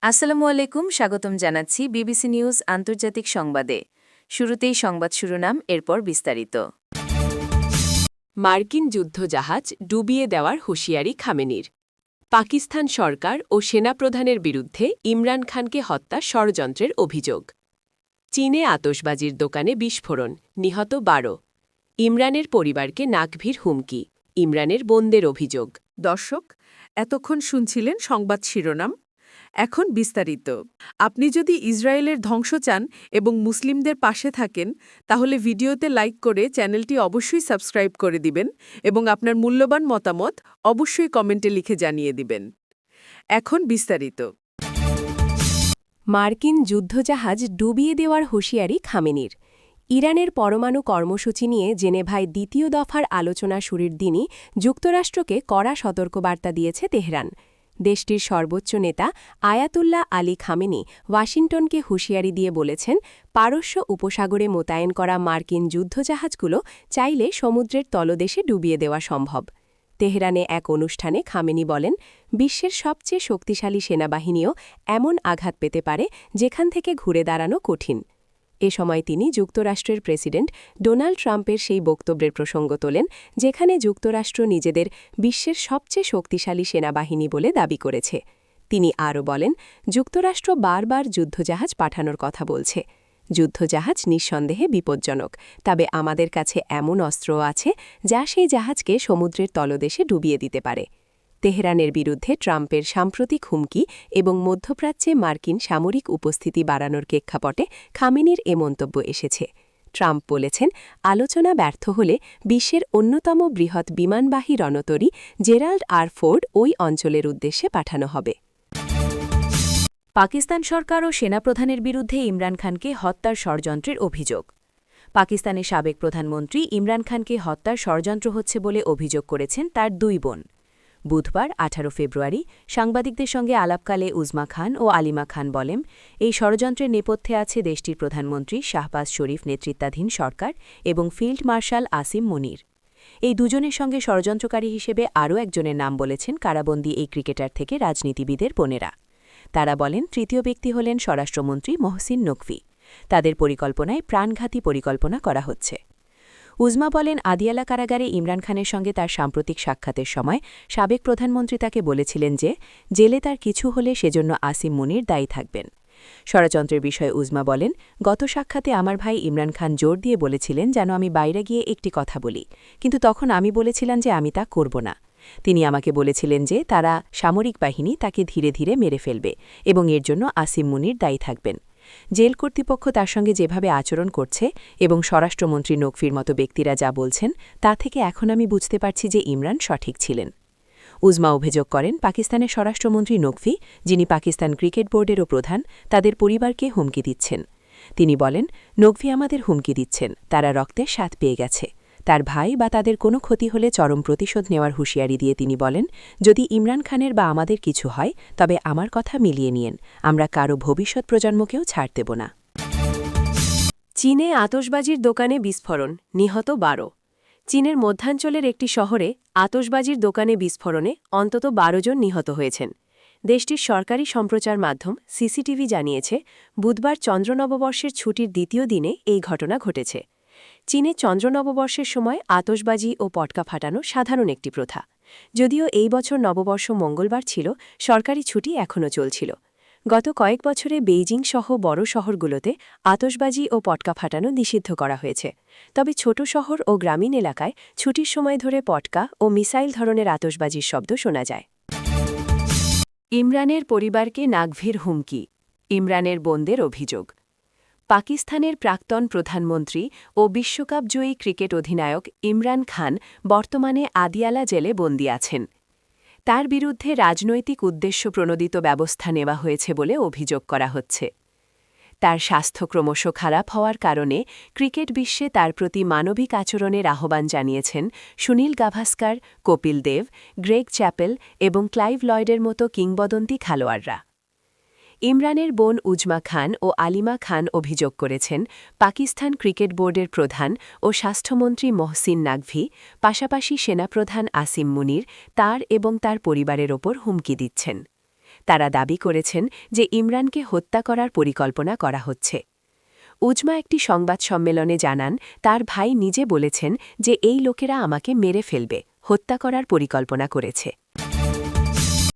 আসসালামু আলাইকুম, স্বাগতম জানাচ্ছি বিবিসি নিউজ আন্তর্জাতিক সংবাদে। শুরুতেই সংবাদ শিরোনাম, এরপর বিস্তারিত। মার্কিন যুদ্ধজাহাজ ডুবিয়ে দেওয়ার হুঁশিয়ারি খামেনির। পাকিস্তান সরকার ও সেনাপ্রধানের বিরুদ্ধে ইমরান খানকে হত্যা ষড়যন্ত্রের অভিযোগ। চীনে আতশবাজির দোকানে বিস্ফোরণ, নিহত ১২। ইমরানের পরিবারকে নাকভির হুমকি, ইমরানের বোনদের অভিযোগ। দর্শক, এতক্ষণ শুনছিলেন সংবাদ শিরোনাম। এখন বিস্তারিত। আপনি যদি ইসরায়েলের ধ্বংস চান এবং মুসলিমদের পাশে থাকেন, তাহলে ভিডিওতে লাইক করে চ্যানেলটি অবশ্যই সাবস্ক্রাইব করে দিবেন এবং আপনার মূল্যবান মতামত অবশ্যই কমেন্টে লিখে জানিয়ে দিবেন। এখন বিস্তারিত। মার্কিন যুদ্ধজাহাজ ডুবিয়ে দেওয়ার হুঁশিয়ারি খামেনির। ইরানের পরমাণু কর্মসূচি নিয়ে জেনেভায় দ্বিতীয় দফার আলোচনা শুরুর দিনই যুক্তরাষ্ট্রকে কড়া সতর্কবার্তা দিয়েছে তেহরান। দেশটির সর্বোচ্চ নেতা আয়াতুল্লাহ আলী খামেনি ওয়াশিংটনকে হুঁশিয়ারি দিয়ে বলেছেন, পারস্য উপসাগরে মোতায়েন করা মার্কিন যুদ্ধজাহাজগুলো চাইলে সমুদ্রের তলদেশে ডুবিয়ে দেওয়া সম্ভব। তেহরানে এক অনুষ্ঠানে খামেনি বলেন, বিশ্বের সবচেয়ে শক্তিশালী সেনাবাহিনীও এমন আঘাত পেতে পারে যেখান থেকে ঘুরে দাঁড়ানো কঠিন। এ সময় তিনি যুক্তরাষ্ট্রের প্রেসিডেন্ট ডোনাল্ড ট্রাম্পের সেই বক্তব্যের প্রসঙ্গ তোলেন, যেখানে যুক্তরাষ্ট্র নিজেদের বিশ্বের সবচেয়ে শক্তিশালী সেনাবাহিনী বলে দাবি করেছে। তিনি আরও বলেন, যুক্তরাষ্ট্র বারবার যুদ্ধজাহাজ পাঠানোর কথা বলছে। যুদ্ধজাহাজ নিঃসন্দেহে বিপজ্জনক, তবে আমাদের কাছে এমন অস্ত্রও আছে যা সেই জাহাজকে সমুদ্রের তলদেশে ডুবিয়ে দিতে পারে। তেহরানের বিরুদ্ধে ট্রাম্পের সাম্প্রতিক হুমকি এবং মধ্যপ্রাচ্যে মার্কিন সামরিক উপস্থিতি বাড়ানোর প্রেক্ষাপটে খামেনির এ মন্তব্য এসেছে। ট্রাম্প বলেছেন, আলোচনা ব্যর্থ হলে বিশ্বের অন্যতম বৃহৎ বিমানবাহী রণতরী জেরাল্ড আর ফোর্ড ওই অঞ্চলের উদ্দেশ্যে পাঠানো হবে। পাকিস্তান সরকার ও সেনাপ্রধানের বিরুদ্ধে ইমরান খানকে হত্যার ষড়যন্ত্রের অভিযোগ। পাকিস্তানের সাবেক প্রধানমন্ত্রী ইমরান খানকে হত্যার ষড়যন্ত্র হচ্ছে বলে অভিযোগ করেছেন তার দুই বোন। বুধবার ১৮ ফেব্রুয়ারি সাংবাদিকদের সঙ্গে আলাপকালে উজমা খান ও আলিমা খান বলেন, এই ষড়যন্ত্রের নেপথ্যে আছে দেশটির প্রধানমন্ত্রী শাহবাজ শরীফ নেতৃত্বাধীন সরকার এবং ফিল্ড মার্শাল আসিম মুনির। এই দুজনের সঙ্গে ষড়যন্ত্রকারী হিসেবে আরও একজনের নাম বলেছেন কারাবন্দী এই ক্রিকেটার থেকে রাজনীতিবিদের বোনেরা। তারা বলেন, তৃতীয় ব্যক্তি হলেন স্বরাষ্ট্রমন্ত্রী মহসিন নকভি। তাদের পরিকল্পনায় প্রাণঘাতী পরিকল্পনা করা হচ্ছে। উজমা বলেন, আদিয়ালা কারাগারে ইমরান খানের সঙ্গে তার সাম্প্রতিক সাক্ষাতের সময় সাবেক প্রধানমন্ত্রী তাকে বলেছিলেন যে জেলে তার কিছু হলে সেজন্য আসিম মুনির দায়ী থাকবেন। ষড়যন্ত্রের বিষয়ে উজমা বলেন, গত সাক্ষাতে আমার ভাই ইমরান খান জোর দিয়ে বলেছিলেন যেন আমি বাইরে গিয়ে একটি কথা বলি, কিন্তু তখন আমি বলেছিলাম যে আমি তা করব না। তিনি আমাকে বলেছিলেন যে তারা সামরিক বাহিনী তাকে ধীরে ধীরে মেরে ফেলবে এবং এর জন্য আসিম মুনির দায়ী থাকবেন। জেল কর্তৃপক্ষ তার সঙ্গে যেভাবে আচরণ করছে এবং স্বরাষ্ট্রমন্ত্রী নকভির মতো ব্যক্তিরা যা বলছেন তা থেকে এখন আমি বুঝতে পারছি যে ইমরান সঠিক ছিলেন। উজমা অভিযোগ করেন, পাকিস্তানের স্বরাষ্ট্রমন্ত্রী নকভি, যিনি পাকিস্তান ক্রিকেট বোর্ডেরও প্রধান, তাদের পরিবারকে হুমকি দিচ্ছেন। তিনি বলেন, নকভি আমাদের হুমকি দিচ্ছেন, তারা রক্তের স্বাদ পেয়ে গেছে। তার ভাই বা তাদের কোনো ক্ষতি হলে চরম প্রতিশোধ নেওয়ার হুঁশিয়ারি দিয়ে তিনি বলেন, যদি ইমরান খানের বা আমাদের কিছু হয় তবে আমার কথা মিলিয়ে নিয়েন, আমরা কারও ভবিষ্যৎ প্রজন্মকেও ছাড় দেব না। চীনে আতশবাজির দোকানে বিস্ফোরণ, নিহত ১২। চীনের মধ্যাঞ্চলের একটি শহরে আতশবাজির দোকানে বিস্ফোরণে অন্তত ১২ জন নিহত হয়েছেন। দেশটির সরকারি সম্প্রচার মাধ্যম সিসিটিভি জানিয়েছে, বুধবার চন্দ্র নববর্ষের ছুটির দ্বিতীয় দিনে এই ঘটনা ঘটেছে। চীনে চন্দ্র নববর্ষের সময় আতশবাজি ও পটকা ফাটানো সাধারণ একটি প্রথা। যদিও এই বছর নববর্ষ মঙ্গলবার ছিল, সরকারি ছুটি এখনও চলছিল। গত কয়েক বছরে বেইজিং সহ বড় শহরগুলোতে আতশবাজি ও পটকা ফাটানো নিষিদ্ধ করা হয়েছে। তবে ছোট শহর ও গ্রামীণ এলাকায় ছুটির সময় ধরে পটকা ও মিসাইল ধরনের আতশবাজির শব্দ শোনা যায়। ইমরানের পরিবারকে নাকভির হুমকি, ইমরানের বোনদের অভিযোগ। পাকিস্তানের প্রাক্তন প্রধানমন্ত্রী ও বিশ্বকাপজয়ী ক্রিকেট অধিনায়ক ইমরান খান বর্তমানে আদিয়ালা জেলে বন্দী আছেন। তার বিরুদ্ধে রাজনৈতিক উদ্দেশ্যপ্রণোদিত ব্যবস্থা নেওয়া হয়েছে বলে অভিযোগ করা হচ্ছে। তার স্বাস্থ্য ক্রমশ খারাপ হওয়ার কারণে ক্রিকেট বিশ্বে তার প্রতি মানবিক আচরণের আহ্বান জানিয়েছেন সুনীল গাভাস্কার, কপিল দেব, গ্রেগ চ্যাপেল এবং ক্লাইভ লয়েডের মতো কিংবদন্তি খেলোয়াড়রা। ইমরানের বোন উজমা খান ও আলিমা খান অভিযোগ করেছেন, পাকিস্তান ক্রিকেট বোর্ডের প্রধান ও স্বাস্থ্যমন্ত্রী মহসিন নাকভি, পাশাপাশি সেনাপ্রধান আসিম মুনির তার এবং তার পরিবারের ওপর হুমকি দিচ্ছেন। তারা দাবি করেছেন যে ইমরানকে হত্যা করার পরিকল্পনা করা হচ্ছে। উজমা একটি সংবাদ সম্মেলনে জানান, তার ভাই নিজে বলেছেন যে এই লোকেরা আমাকে মেরে ফেলবে, হত্যা করার পরিকল্পনা করেছে।